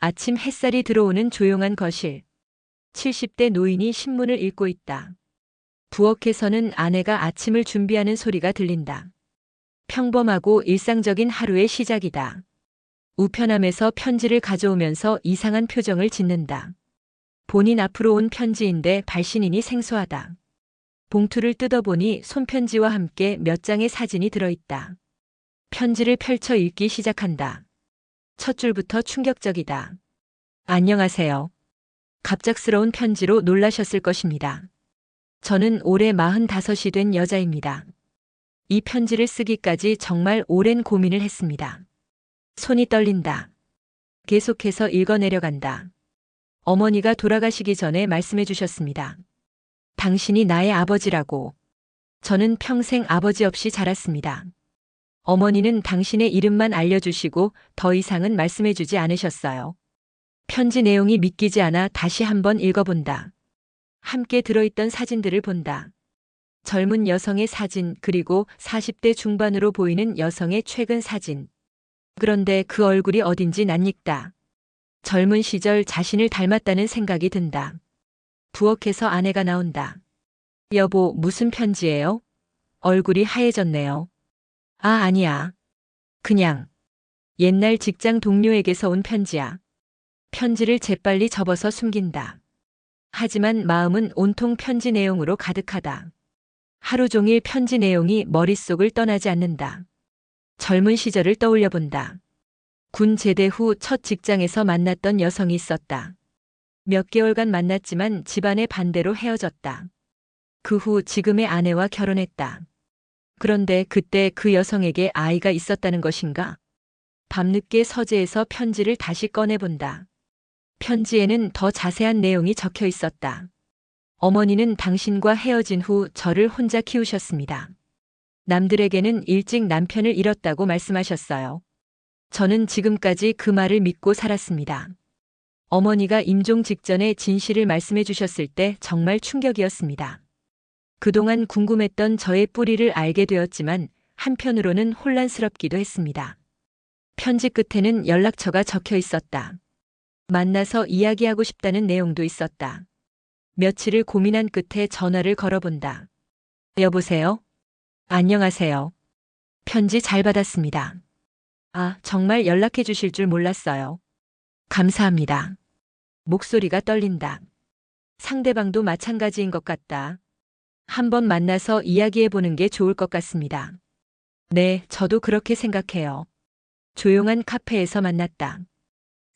아침 햇살이 들어오는 조용한 거실. 70대 노인이 신문을 읽고 있다. 부엌에서는 아내가 아침을 준비하는 소리가 들린다. 평범하고 일상적인 하루의 시작이다. 우편함에서 편지를 가져오면서 이상한 표정을 짓는다. 본인 앞으로 온 편지인데 발신인이 생소하다. 봉투를 뜯어보니 손편지와 함께 몇 장의 사진이 들어있다. 편지를 펼쳐 읽기 시작한다. 첫 줄부터 충격적이다. 안녕하세요. 갑작스러운 편지로 놀라셨을 것입니다. 저는 올해 45이 된 여자입니다. 이 편지를 쓰기까지 정말 오랜 고민을 했습니다. 손이 떨린다. 계속해서 읽어내려간다. 어머니가 돌아가시기 전에 말씀해 주셨습니다. 당신이 나의 아버지라고. 저는 평생 아버지 없이 자랐습니다. 어머니는 당신의 이름만 알려주시고 더 이상은 말씀해 주지 않으셨어요. 편지 내용이 믿기지 않아 다시 한번 읽어본다. 함께 들어있던 사진들을 본다. 젊은 여성의 사진 그리고 40대 중반으로 보이는 여성의 최근 사진. 그런데 그 얼굴이 어딘지 낯익다. 젊은 시절 자신을 닮았다는 생각이 든다. 부엌에서 아내가 나온다. 여보, 무슨 편지예요? 얼굴이 하얘졌네요. 아, 아니야. 그냥 옛날 직장 동료에게서 온 편지야. 편지를 재빨리 접어서 숨긴다. 하지만 마음은 온통 편지 내용으로 가득하다. 하루 종일 편지 내용이 머릿속을 떠나지 않는다. 젊은 시절을 떠올려 본다. 군 제대 후 첫 직장에서 만났던 여성이 있었다. 몇 개월간 만났지만 집안의 반대로 헤어졌다. 그 후 지금의 아내와 결혼했다. 그런데 그때 그 여성에게 아이가 있었다는 것인가? 밤늦게 서재에서 편지를 다시 꺼내본다. 편지에는 더 자세한 내용이 적혀 있었다. 어머니는 당신과 헤어진 후 저를 혼자 키우셨습니다. 남들에게는 일찍 남편을 잃었다고 말씀하셨어요. 저는 지금까지 그 말을 믿고 살았습니다. 어머니가 임종 직전에 진실을 말씀해 주셨을 때 정말 충격이었습니다. 그동안 궁금했던 저의 뿌리를 알게 되었지만 한편으로는 혼란스럽기도 했습니다. 편지 끝에는 연락처가 적혀 있었다. 만나서 이야기하고 싶다는 내용도 있었다. 며칠을 고민한 끝에 전화를 걸어본다. 여보세요? 안녕하세요. 편지 잘 받았습니다. 아, 정말 연락해 주실 줄 몰랐어요. 감사합니다. 목소리가 떨린다. 상대방도 마찬가지인 것 같다. 한번 만나서 이야기해 보는 게 좋을 것 같습니다. 네, 저도 그렇게 생각해요. 조용한 카페에서 만났다.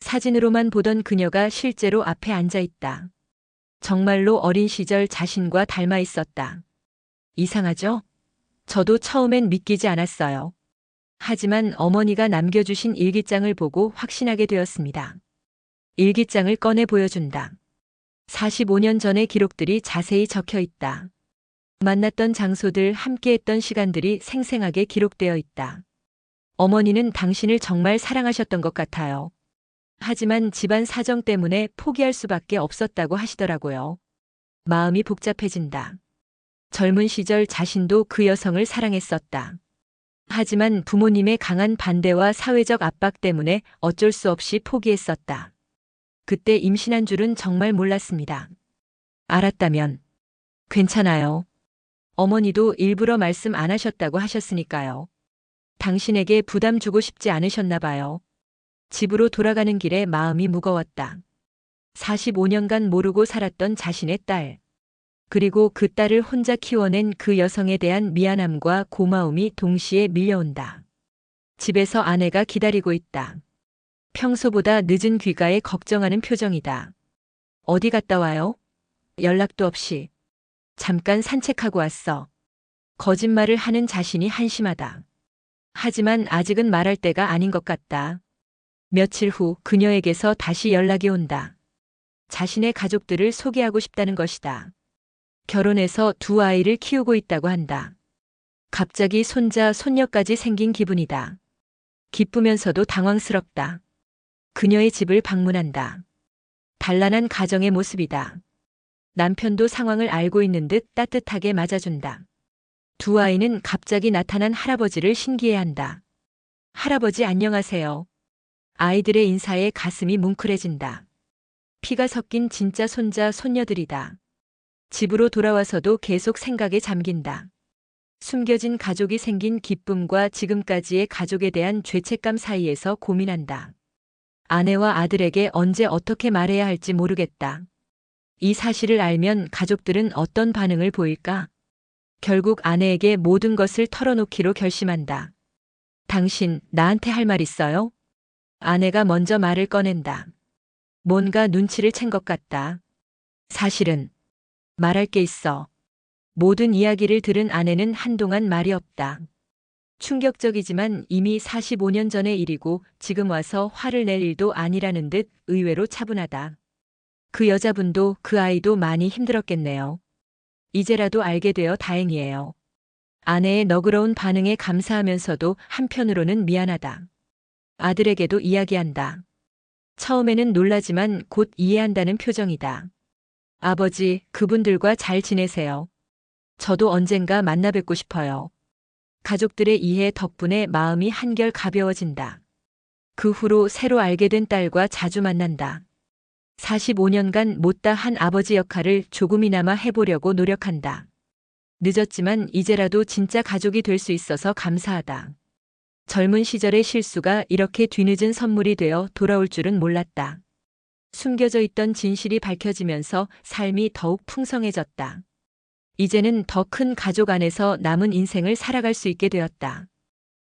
사진으로만 보던 그녀가 실제로 앞에 앉아 있다. 정말로 어린 시절 자신과 닮아 있었다. 이상하죠? 저도 처음엔 믿기지 않았어요. 하지만 어머니가 남겨주신 일기장을 보고 확신하게 되었습니다. 일기장을 꺼내 보여준다. 45년 전의 기록들이 자세히 적혀 있다. 만났던 장소들, 함께했던 시간들이 생생하게 기록되어 있다. 어머니는 당신을 정말 사랑하셨던 것 같아요. 하지만 집안 사정 때문에 포기할 수밖에 없었다고 하시더라고요. 마음이 복잡해진다. 젊은 시절 자신도 그 여성을 사랑했었다. 하지만 부모님의 강한 반대와 사회적 압박 때문에 어쩔 수 없이 포기했었다. 그때 임신한 줄은 정말 몰랐습니다. 알았다면 괜찮아요. 어머니도 일부러 말씀 안 하셨다고 하셨으니까요. 당신에게 부담 주고 싶지 않으셨나 봐요. 집으로 돌아가는 길에 마음이 무거웠다. 45년간 모르고 살았던 자신의 딸. 그리고 그 딸을 혼자 키워낸 그 여성에 대한 미안함과 고마움이 동시에 밀려온다. 집에서 아내가 기다리고 있다. 평소보다 늦은 귀가에 걱정하는 표정이다. 어디 갔다 와요? 연락도 없이. 잠깐 산책하고 왔어. 거짓말을 하는 자신이 한심하다. 하지만 아직은 말할 때가 아닌 것 같다. 며칠 후 그녀에게서 다시 연락이 온다. 자신의 가족들을 소개하고 싶다는 것이다. 결혼해서 두 아이를 키우고 있다고 한다. 갑자기 손자, 손녀까지 생긴 기분이다. 기쁘면서도 당황스럽다. 그녀의 집을 방문한다. 단란한 가정의 모습이다. 남편도 상황을 알고 있는 듯 따뜻하게 맞아준다. 두 아이는 갑자기 나타난 할아버지를 신기해한다. 할아버지 안녕하세요. 아이들의 인사에 가슴이 뭉클해진다. 피가 섞인 진짜 손자, 손녀들이다. 집으로 돌아와서도 계속 생각에 잠긴다. 숨겨진 가족이 생긴 기쁨과 지금까지의 가족에 대한 죄책감 사이에서 고민한다. 아내와 아들에게 언제 어떻게 말해야 할지 모르겠다. 이 사실을 알면 가족들은 어떤 반응을 보일까? 결국 아내에게 모든 것을 털어놓기로 결심한다. 당신, 나한테 할 말 있어요? 아내가 먼저 말을 꺼낸다. 뭔가 눈치를 챈 것 같다. 사실은 말할 게 있어. 모든 이야기를 들은 아내는 한동안 말이 없다. 충격적이지만 이미 45년 전의 일이고 지금 와서 화를 낼 일도 아니라는 듯 의외로 차분하다. 그 여자분도 그 아이도 많이 힘들었겠네요. 이제라도 알게 되어 다행이에요. 아내의 너그러운 반응에 감사하면서도 한편으로는 미안하다. 아들에게도 이야기한다. 처음에는 놀라지만 곧 이해한다는 표정이다. 아버지, 그분들과 잘 지내세요. 저도 언젠가 만나 뵙고 싶어요. 가족들의 이해 덕분에 마음이 한결 가벼워진다. 그 후로 새로 알게 된 딸과 자주 만난다. 45년간 못다 한 아버지 역할을 조금이나마 해보려고 노력한다. 늦었지만 이제라도 진짜 가족이 될 수 있어서 감사하다. 젊은 시절의 실수가 이렇게 뒤늦은 선물이 되어 돌아올 줄은 몰랐다. 숨겨져 있던 진실이 밝혀지면서 삶이 더욱 풍성해졌다. 이제는 더 큰 가족 안에서 남은 인생을 살아갈 수 있게 되었다.